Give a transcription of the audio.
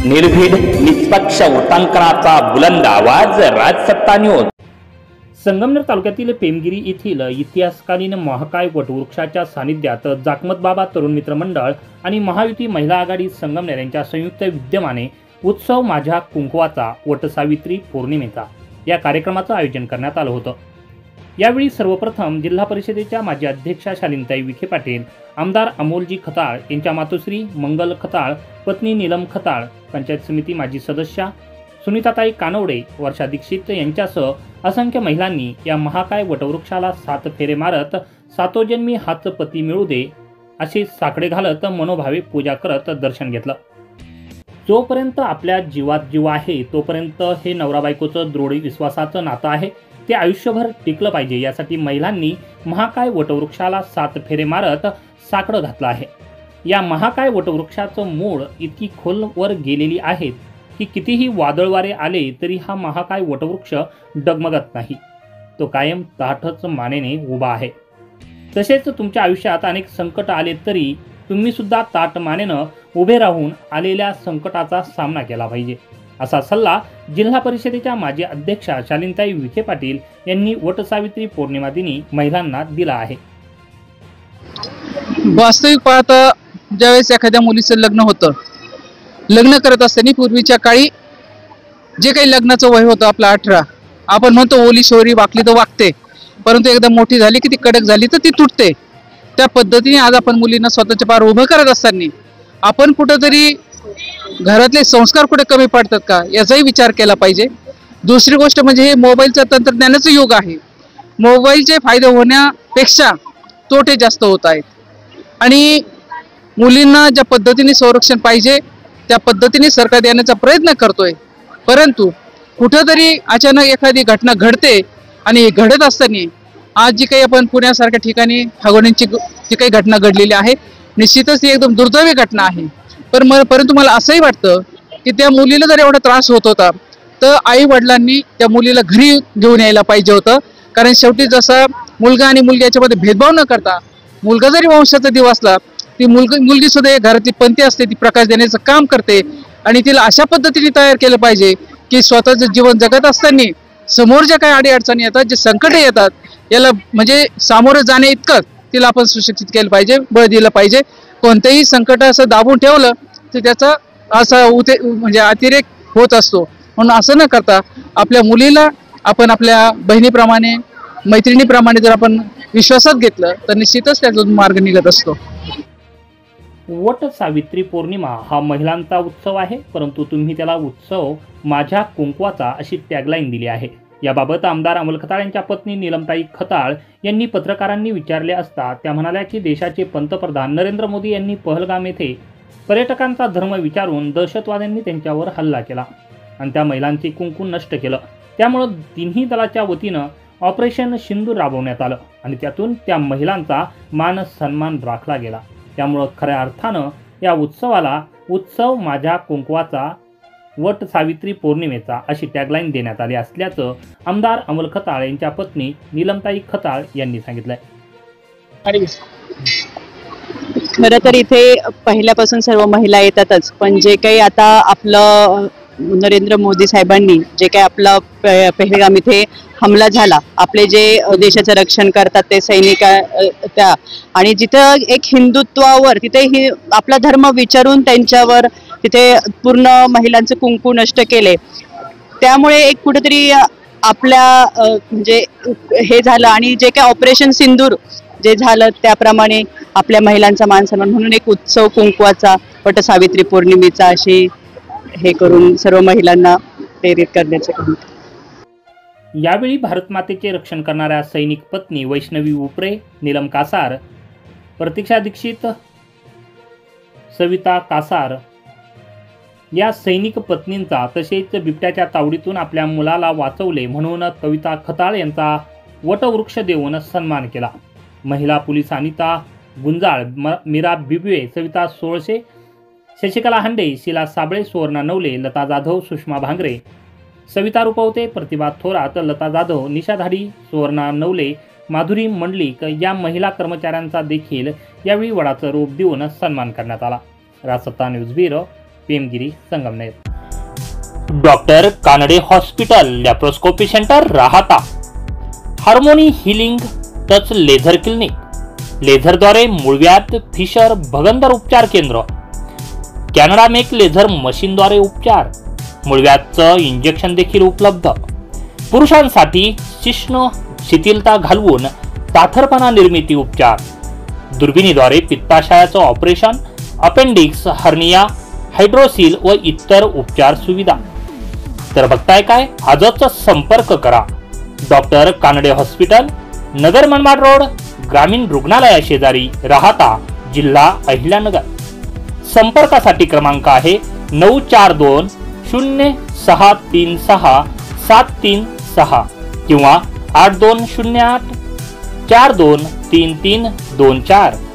निर्भीड निष्पक्ष वृत्तांकनाचा बुलंद आवाज राजसत्ता न्यूज। संगमनेर तालुक्यातील पेमगिरी येथील इतिहासकालीन महाकाय वटवृक्षाच्या सानिध्यात जाकमत बाबा तरुण मित्र मंडळ आणि महायुती महिला आघाडी संगमनेर यांच्या संयुक्त विद्यमाने उत्सव माझ्या कुंकवाचा वटसावित्री पौर्णिमेचा या कार्यक्रमाचं आयोजन करण्यात आलं होतं। यावेळी सर्वप्रथम जिल्हा परिषदेच्या माजी अध्यक्षा शालिनीताई विखे पाटील, आमदार अमोलजी खताळ यांच्या मातोश्री मंगल खताळ, पत्नी नीलम खताळ, पंचायत समिती माजी सदस्या सुनीताताई कानवडे, वर्षा दीक्षित यांच्यासह असंख्य महिलांनी या महाकाय वटवृक्षाला 7 फेरे मारत सातोजन्मी हाच पती मिळू दे असे साकडे घालत मनोभावे पूजा करत दर्शन घेतलं। जोपर्यंत आपल्या जीवात जीव आहे तोपर्यंत हे नवरा बायकोचं दृढ विश्वासाचं नातं आहे ते आयुष्यभर टिकलं पाहिजे, यासाठी महिलांनी महाकाय वटवृक्षाला 7 फेरे मारत साकडं घातलं आहे। या महाकाय वटवृक्षाचं मूळ इतकी खोलवर गेलेली आहेत की कितीही वादळ वारे आले तरी हा महाकाय वटवृक्ष डगमगत नाही, तो कायम ताठच मानेने उभा आहे। तसेच तुमच्या आयुष्यात अनेक संकट आले तरी तुम्ही सुद्धा ताठ मानेनं उभे राहून आलेल्या संकटाचा सामना केला पाहिजे, असा सल्ला जिल्हा परिषदेच्या माजी अध्यक्षा शालिनीताई विखे पाटील यांनी वटसावित्री पौर्णिमा दिनी महिलांना दिला आहे। वास्तविक पाहता ज्यावेळेस एखाद्या मुलीचं लग्न होतं, लग्न करत असताना पूर्वीच्या काळी जे काही लग्नाचं वय होतं आपलं 18, आपण म्हणतो ओली शोरी वाकली तर वागते, परंतु एकदा मोठी झाली की ती कडक झाली तर ती तुटते। त्या पद्धतीने आज आपण मुलींना स्वतःच्या पार उभं करत असताना आपण कुठंतरी घरातले संस्कार कुठे कमी पडतात का याचाही विचार केला पाहिजे। दुसरी गोष्ट म्हणजे हे मोबाईलचं तंत्रज्ञानाचं युग आहे, मोबाईलचे फायदे होण्यापेक्षा तोटे जास्त होत आहेत आणि मुलींना ज्या पद्धतीने संरक्षण पाहिजे त्या पद्धतीने सरकार देण्याचा प्रयत्न करतोय, परंतु कुठंतरी अचानक एखादी घटना घडते आणि हे घडत असताना आज जी काही आपण पुण्यासारख्या ठिकाणी हागवण्याची जी काही घटना घडलेली आहे निश्चितच ती एकदम दुर्दैवी घटना आहे। परंतु मला असंही वाटतं की त्या मुलीला जर एवढा त्रास होत होता तर आई वडिलांनी त्या मुलीला घरी घेऊन यायला पाहिजे होतं, कारण शेवटी जसा मुलगा आणि मुलगी याच्यामध्ये भेदभाव न करता मुलगा जरी वंशाचा दिवा असला ती मुलगी सुद्धा घरातली पंथी असते, ती प्रकाश देण्याचं काम करते आणि तिला अशा पद्धतीने तयार केलं पाहिजे की स्वतःचं जीवन जगत असताना समोर ज्या काही अडीअडचणी येतात, जे संकट येतात याला म्हणजे सामोरं जाणे इतकं तिला आपण सुशिक्षित केलं पाहिजे, बळ दिलं पाहिजे। कोणतंही संकट असं दाबून ठेवलं तर त्याचा असा म्हणजे अतिरेक होत असतो, म्हणून असं न करता आपल्या मुलीला आपण आपल्या बहिणीप्रमाणे मैत्रिणीप्रमाणे जर आपण विश्वासात घेतलं तर निश्चितच त्याचा मार्ग निघत असतो। वट सावित्री पौर्णिमा हा महिलांचा उत्सव आहे, परंतु तुम्ही त्याला उत्सव माझ्या कुंकवाचा अशी टॅगलाईन दिली आहे। याबाबत आमदार अमोल खताळ यांच्या पत्नी नीलमताई खताळ यांनी पत्रकारांनी विचारले असता त्या म्हणाल्या की देशाचे पंतप्रधान नरेंद्र मोदी यांनी पहलगाम येथे पर्यटकांचा धर्म विचारून दहशतवाद्यांनी त्यांच्यावर हल्ला केला आणि त्या महिलांचे कुंकू नष्ट केलं, त्यामुळे तिन्ही दलाच्या वतीनं ऑपरेशन सिंदूर राबवण्यात आलं आणि त्यातून त्या महिलांचा मान सन्मान राखला गेला। त्यामुळे खऱ्या अर्थानं या उत्सवाला उत्सव माझ्या कुंकवाचा वट सावित्री पौर्णिमेचा अशी टॅगलाईन देण्यात आली असल्याचं आमदार अमोल खताळ यांच्या पत्नी नीलमताई खताळ यांनी सांगितलंय। खरं तर इथे पहिल्यापासून सर्व महिला येतातच, पण जे काही आता आपलं नरेंद्र मोदी साहेबांनी जे काही आपला पहलगाम इथे हमला झाला, आपले जे देशाचं रक्षण करतात ते सैनिक त्या आणि जिथं एक हिंदुत्वावर तिथे आपला धर्म विचारून त्यांच्यावर तिथे पूर्ण महिलांचं कुंकू नष्ट केले, त्यामुळे एक कुठेतरी आपल्या म्हणजे हे झालं आणि जे काही ऑपरेशन सिंदूर जे झालं त्याप्रमाणे आपल्या महिलांचा मान सन्मान म्हणून एक उत्सव कुंकवाचा वट सावित्री पौर्णिमेचा अशी हे करून सर्व महिलांना प्रेरित करण्याचे काम। यावेळी भारत मातेचे रक्षण करणाऱ्या सैनिक पत्नी वैष्णवी उपरे, नीलम कासार, प्रतीक्षा दीक्षित, सविता कासार या सैनिक पत्नींचा तसेच बिबट्याच्या तावडीतून आपल्या मुलाला वाचवले म्हणून कविता खताळ यांचा वटवृक्ष देऊन सन्मान केला। महिला पोलीस अनिता गुंजाळ, मीरा बिबवे, सविता सोळशे, शशिकला हांडे, शीला साबळे, सुवर्णा नवले, लता जाधव, सुषमा भांगरे, सविता रुपवते, प्रतिभा थोरात, लता जाधव, निशा धाडी, सुवर्णा नवले, माधुरी मंडलिक या महिला कर्मचाऱ्यांचा देखील यावेळी वडाचं रूप देऊन सन्मान करण्यात आला। Rajsatta news bureau, Pemgiri Sangamner. Doctor Kanade hospital laparoscopy centre Rahata. Harmony healing touch laser clinic, लेझरद्वारे मूळव्याध, फिशर, भगंदर उपचार केंद्र। कॅनडा मेक लेझर मशीनद्वारे उपचार, मूळव्याधचं इंजेक्शन देखील उपलब्ध। पुरुषांसाठी शिश्न शिथिलता घालवून ताठरपणा निर्मिती उपचार, दुर्बिणीद्वारे पित्ताशयाचं ऑपरेशन, अपेंडिक्स, हर्निया, हायड्रोसील व इतर उपचार सुविधा। तर बघताय काय, आजच संपर्क करा doctor Kanade hospital, Nagar Manmad road, ग्रामीण रुग्णालया शेजारी, राहाता, जिल्हा अहिल्यानगर। संपर्कासाठी क्रमांक आहे 94206367336 किंवा 8208423324।